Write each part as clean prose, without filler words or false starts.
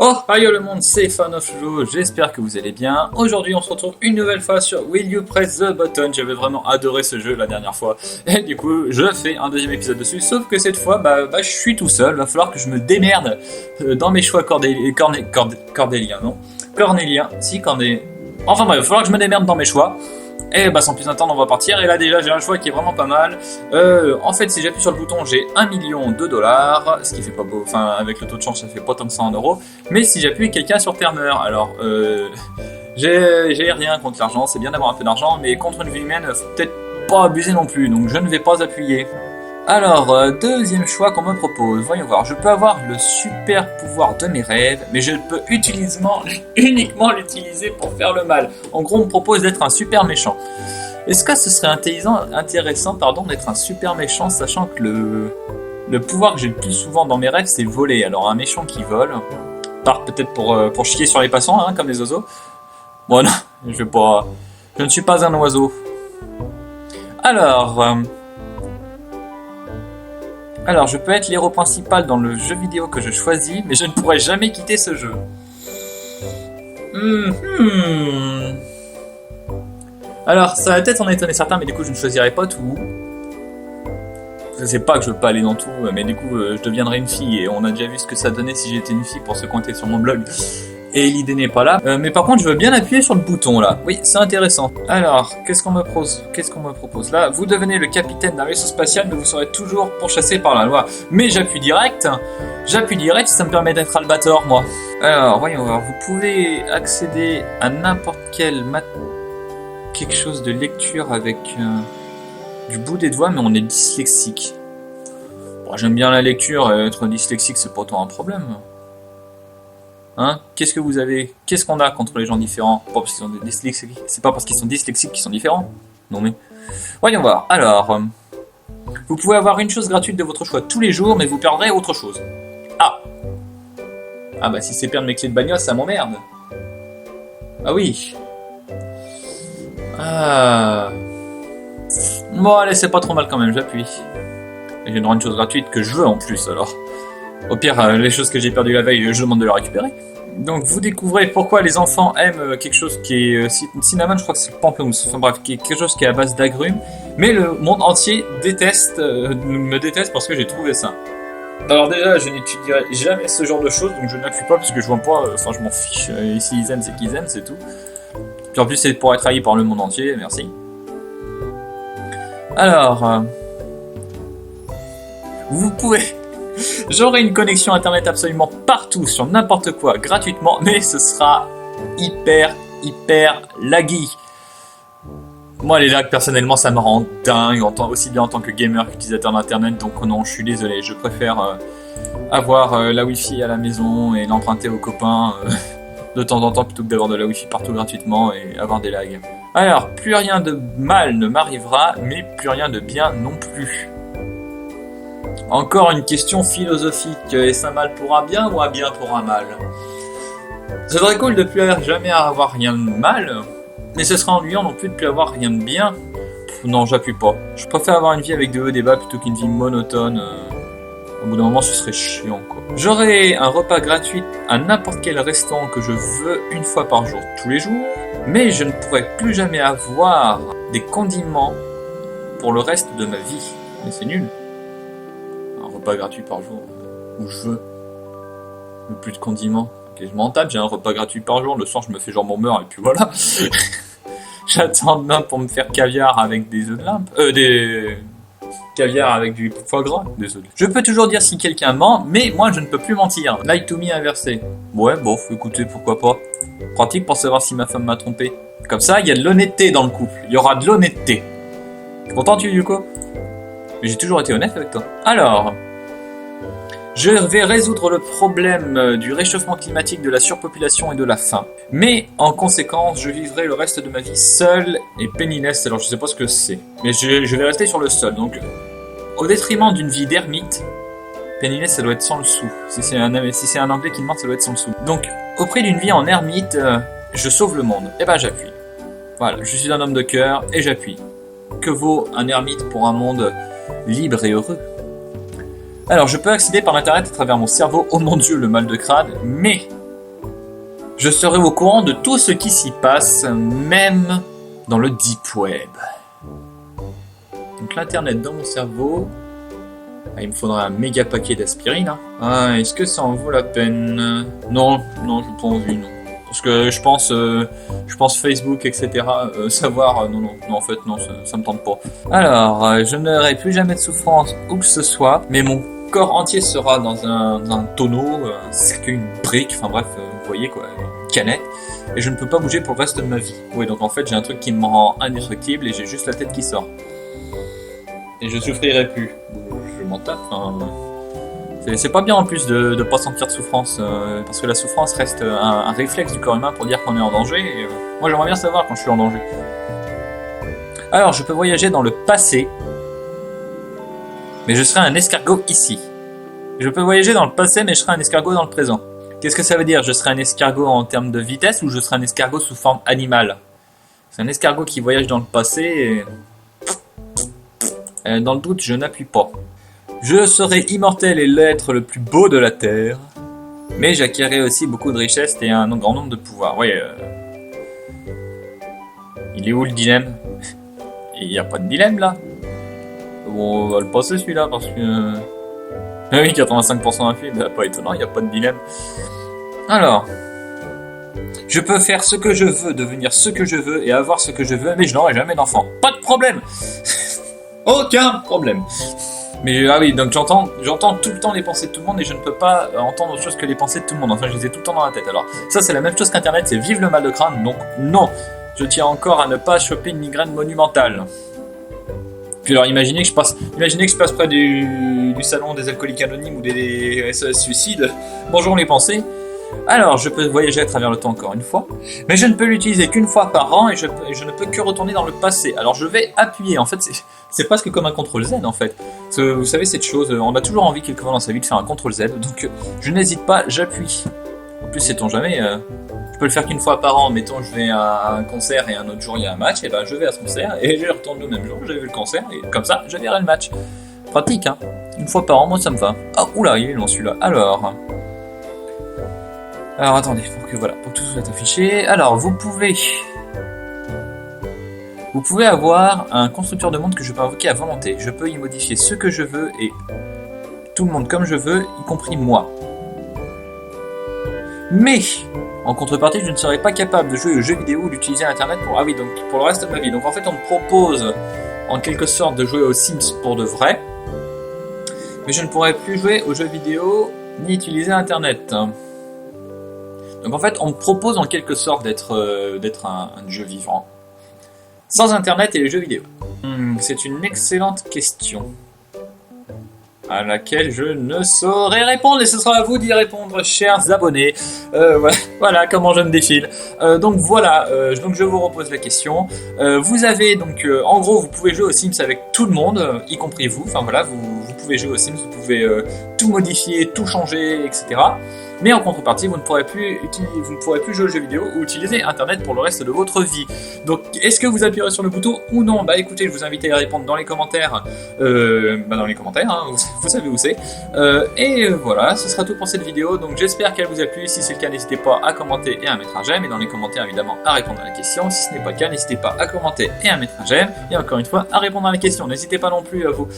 Oh, aïe le monde, c'est Fan of Joe, j'espère que vous allez bien. Aujourd'hui on se retrouve une nouvelle fois sur Will You Press the Button. J'avais vraiment adoré ce jeu la dernière fois. Et du coup, je fais un deuxième épisode dessus, sauf que cette fois, je suis tout seul. Va falloir que je me démerde dans mes choix cordéliens, non Cornéliens, si, Corné... Enfin bref, il va falloir que je me démerde dans mes choix. Et bah sans plus attendre, on va partir. Et là déjà j'ai un choix qui est vraiment pas mal. En fait, si j'appuie sur le bouton, j'ai 1 million de dollars, ce qui fait pas beau. Enfin, avec le taux de change, ça fait pas tant que ça en euros. Mais si j'appuie, quelqu'un sur Terre meurt. Alors, j'ai rien contre l'argent. C'est bien d'avoir un peu d'argent, mais contre une vie humaine, faut peut-être pas abuser non plus. Donc je ne vais pas appuyer. Alors, deuxième choix qu'on me propose. Voyons voir. Je peux avoir le super pouvoir de mes rêves, mais je peux uniquement l'utiliser pour faire le mal. En gros, on me propose d'être un super méchant. Est-ce que ce serait intéressant d'être un super méchant, sachant que le pouvoir que j'ai le plus souvent dans mes rêves, c'est voler. Alors, un méchant qui vole, part peut-être pour chier sur les passants, hein, comme les oiseaux. Bon, non, je vais pas. Je ne suis pas un oiseau. Alors. Alors, je peux être l'héros principal dans le jeu vidéo que je choisis, mais je ne pourrai jamais quitter ce jeu. Mhm. Alors, ça va peut-être en étonner certains, mais du coup, je ne choisirai pas tout. Je sais pas que je veux pas aller dans tout, mais du coup, je deviendrai une fille, et on a déjà vu ce que ça donnait si j'étais une fille pour se compter sur mon blog. Et l'idée n'est pas là. Mais par contre, je veux bien appuyer sur le bouton là. Oui, c'est intéressant. Alors, qu'est-ce qu'on me propose là? Vous devenez le capitaine d'un vaisseau spatial, mais vous serez toujours pourchassé par la loi. Mais j'appuie direct. Ça me permet d'être Albator, moi. Alors, voyons voir. Vous pouvez accéder à n'importe quel quelque chose de lecture avec du bout des doigts, mais on est dyslexique. Bon, j'aime bien la lecture, être dyslexique, c'est pas tant un problème. Hein? Qu'est-ce que vous avez? Qu'est-ce qu'on a contre les gens différents? Pas parce qu'ils sont dyslexiques. C'est pas parce qu'ils sont dyslexiques qu'ils sont différents. Non mais. Voyons voir. Alors, vous pouvez avoir une chose gratuite de votre choix tous les jours, mais vous perdrez autre chose. Ah. Ah bah si c'est perdre mes clés de bagnole, ça m'emmerde. Ah oui. Ah. Bon allez, c'est pas trop mal quand même, j'appuie. Et j'ai une chose gratuite que je veux en plus alors. Au pire, les choses que j'ai perdues la veille, je demande de les récupérer. Donc vous découvrez pourquoi les enfants aiment quelque chose qui est cinnamon, je crois que c'est pamplemousse, enfin bref, qui est quelque chose qui est à base d'agrumes, mais le monde entier me déteste parce que j'ai trouvé ça. Alors déjà, je n'étudierai jamais ce genre de choses, donc je n'appuie pas parce que je vois pas, enfin je m'en fiche, si ils aiment c'est qu'ils aiment, c'est tout. Puis en plus c'est pour être haï par le monde entier, merci. Alors, vous pouvez... J'aurai une connexion internet absolument partout, sur n'importe quoi, gratuitement, mais ce sera hyper laggy. Moi, les lags, personnellement, ça me rend dingue, aussi bien en tant que gamer qu'utilisateur d'internet, donc non, je suis désolé, je préfère avoir la wifi à la maison et l'emprunter aux copains de temps en temps plutôt que d'avoir de la wifi partout gratuitement et avoir des lags. Alors, plus rien de mal ne m'arrivera, mais plus rien de bien non plus. Encore une question philosophique. Est-ce un mal pour un bien ou un bien pour un mal? Ce serait cool de plus jamais avoir rien de mal, mais ce serait ennuyant non plus de plus avoir rien de bien. Non, j'appuie pas. Je préfère avoir une vie avec des hauts et des bas plutôt qu'une vie monotone. Au bout d'un moment, ce serait chiant, quoi. J'aurai un repas gratuit à n'importe quel restaurant que je veux une fois par jour, tous les jours, mais je ne pourrai plus jamais avoir des condiments pour le reste de ma vie. Mais c'est nul. Repas gratuit par jour, où je veux. Mais plus de condiments. Ok, je m'en tape, j'ai un repas gratuit par jour, le soir je me fais genre mon beurre et puis voilà. J'attends demain pour me faire caviar avec des œufs de limpe. Des caviar avec du foie gras, désolé. Je peux toujours dire si quelqu'un ment, mais moi je ne peux plus mentir. Lie to me inversé. Ouais, bon, écoutez, pourquoi pas. Pratique pour savoir si ma femme m'a trompé. Comme ça, il y a de l'honnêteté dans le couple. Il y aura de l'honnêteté. Content tu, Yuko? Mais j'ai toujours été honnête avec toi. Alors, je vais résoudre le problème du réchauffement climatique, de la surpopulation et de la faim. Mais en conséquence, je vivrai le reste de ma vie seul et penniless. Alors je sais pas ce que c'est, mais je vais rester sur le seul. Donc, au détriment d'une vie d'ermite, penniless ça doit être sans le sou. Si c'est un anglais qui demande, ça doit être sans le sou. Donc, au prix d'une vie en ermite, je sauve le monde. Et ben j'appuie. Voilà, je suis un homme de cœur et j'appuie. Que vaut un ermite pour un monde libre et heureux? Alors, je peux accéder par l'internet à travers mon cerveau, oh mon dieu, le mal de crâne, mais Je serai au courant de tout ce qui s'y passe, même dans le deep web. Donc l'internet dans mon cerveau... Ah, il me faudra un méga paquet d'aspirine. Hein. Ah, est-ce que ça en vaut la peine? Non, non, j'ai pas envie, non. Parce que je pense Facebook, etc. Savoir, non, en fait, non, ça me tente pas. Alors, je n'aurai plus jamais de souffrance où que ce soit, mais mon corps entier sera dans un tonneau, un cercueil, une brique, enfin bref, vous voyez quoi, une canette. Et je ne peux pas bouger pour le reste de ma vie. Oui, donc en fait, j'ai un truc qui me rend indestructible et j'ai juste la tête qui sort. Et je souffrirai plus. Je m'en tape. Hein. C'est pas bien en plus de pas sentir de souffrance, parce que la souffrance reste un réflexe du corps humain pour dire qu'on est en danger. Et, moi j'aimerais bien savoir quand je suis en danger. Alors je peux voyager dans le passé, mais je serai un escargot ici. Je peux voyager dans le passé, mais je serai un escargot dans le présent. Qu'est-ce que ça veut dire? Je serai un escargot en termes de vitesse ou je serai un escargot sous forme animale? C'est un escargot qui voyage dans le passé et... dans le doute, je n'appuie pas. Je serai immortel et l'être le plus beau de la Terre, mais j'acquérerai aussi beaucoup de richesses et un grand nombre de pouvoirs. Oui, il est où le dilemme? Il n'y a pas de dilemme là. Bon, on va le passer celui-là parce que... Ah oui, 85% d'un film, pas étonnant, il n'y a pas de dilemme. Alors, je peux faire ce que je veux, devenir ce que je veux et avoir ce que je veux, mais je n'aurai jamais d'enfant. Pas de problème. Aucun problème. Mais ah oui, donc j'entends tout le temps les pensées de tout le monde et je ne peux pas entendre autre chose que les pensées de tout le monde. Enfin, je les ai tout le temps dans la tête. Alors, ça c'est la même chose qu'Internet, c'est vive le mal de crâne. Donc non, je tiens encore à ne pas choper une migraine monumentale. Puis alors, imaginez que je passe près du salon des alcooliques anonymes ou des SOS suicides. Bonjour les pensées. Alors, je peux voyager à travers le temps encore une fois, mais je ne peux l'utiliser qu'une fois par an et je ne peux que retourner dans le passé. Alors, je vais appuyer. En fait, c'est presque comme un CTRL-Z, en fait. Vous savez, cette chose, on a toujours envie quelquefois dans sa vie de faire un CTRL-Z, donc je n'hésite pas, j'appuie. En plus, sait-on jamais, je peux le faire qu'une fois par an. Mettons, je vais à un concert et un autre jour, il y a un match, et ben je vais à ce concert et je retourne le même jour, j'ai vu le concert, et comme ça, je verrai le match. Pratique, hein. Une fois par an, moi, ça me va. Ah, oula, il est long celui-là. Alors attendez, pour que tout soit affiché. Alors vous pouvez avoir un constructeur de monde que je peux invoquer à volonté. Je peux y modifier ce que je veux et tout le monde comme je veux, y compris moi. Mais en contrepartie, je ne serai pas capable de jouer aux jeux vidéo ou d'utiliser Internet pour le reste de ma vie. Donc en fait, on me propose en quelque sorte de jouer aux Sims pour de vrai, mais je ne pourrai plus jouer aux jeux vidéo ni utiliser Internet. Donc en fait, on me propose en quelque sorte d'être un jeu vivant, sans Internet et les jeux vidéo. C'est une excellente question, à laquelle je ne saurais répondre, et ce sera à vous d'y répondre, chers abonnés. Voilà comment je me défile. Donc voilà, donc je vous repose la question. Vous avez donc, en gros, vous pouvez jouer aux Sims avec tout le monde, y compris vous. Enfin voilà, vous pouvez jouer aux Sims, vous pouvez tout modifier, tout changer, etc. Mais en contrepartie, vous ne pourrez plus jouer aux jeux vidéo ou utiliser Internet pour le reste de votre vie. Donc, est-ce que vous appuierez sur le bouton ou non? Bah écoutez, je vous invite à y répondre dans les commentaires. Hein, vous savez où c'est. Et voilà, ce sera tout pour cette vidéo. Donc j'espère qu'elle vous a plu. Si c'est le cas, n'hésitez pas à commenter et à mettre un j'aime. Et dans les commentaires, évidemment, à répondre à la question. Si ce n'est pas le cas, n'hésitez pas à commenter et à mettre un j'aime. Et encore une fois, à répondre à la question. N'hésitez pas non plus à vous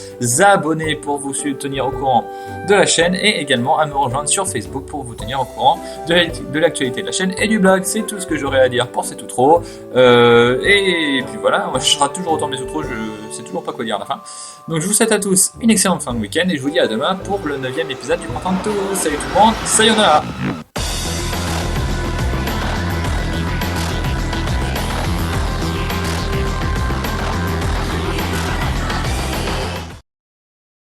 abonner pour vous tenir au courant de la chaîne. Et également à me rejoindre sur Facebook pour vous tenir au courant de l'actualité de la chaîne et du blog. C'est tout ce que j'aurais à dire pour cet outro. Et puis voilà, je rate toujours autant mes outros, je sais toujours pas quoi dire à la fin. Donc je vous souhaite à tous une excellente fin de week-end et je vous dis à demain pour le 9e épisode du Printemps de Toulouse. Salut tout le monde, sayonara!